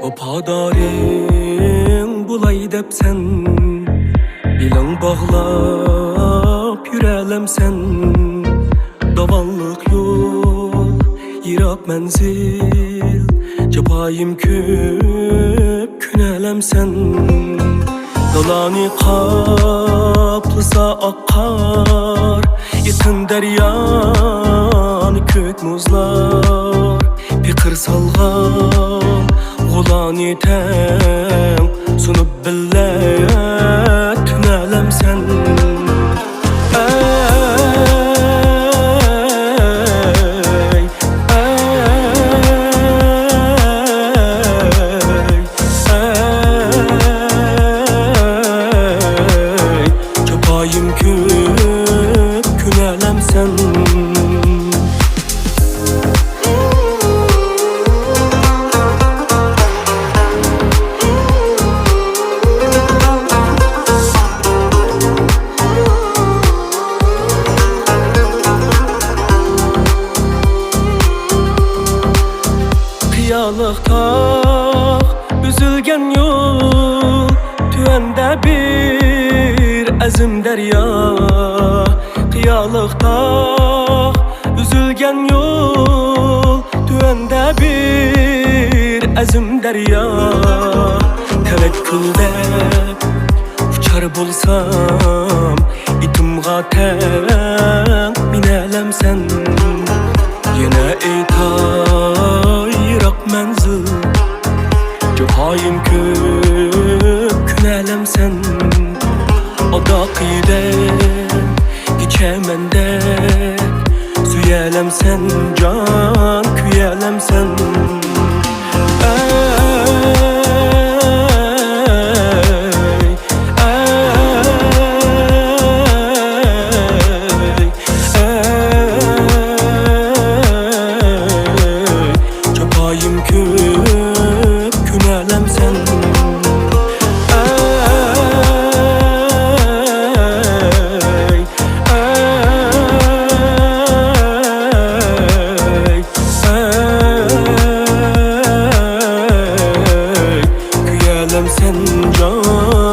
Vafadaring bulay depsen, bilang bağlap yürelemsen. Davanlık yol, yirak menzil, Capayim köp künelemsen. Dalani kaplısa akkar, Yetin deryanı kök muzlar. Pikir salgan, Gulani tem, Sunup billet tünelemsen. Capayim köp künelemsen. Qiyalıqta üzülgen yol, Tüende bir əzim derya. Qiyalıqta üzülgen yol, Tüende bir əzim derya. Tevekkülde uçar bulsam, İtimğa ten minelemsen. Yine eytayrak menzil, Capayim köp künelemsen. Adaqidek geçemendek, Süyelemsen can küyelemsen. Capayim köp künelemsen. Küyelemsen can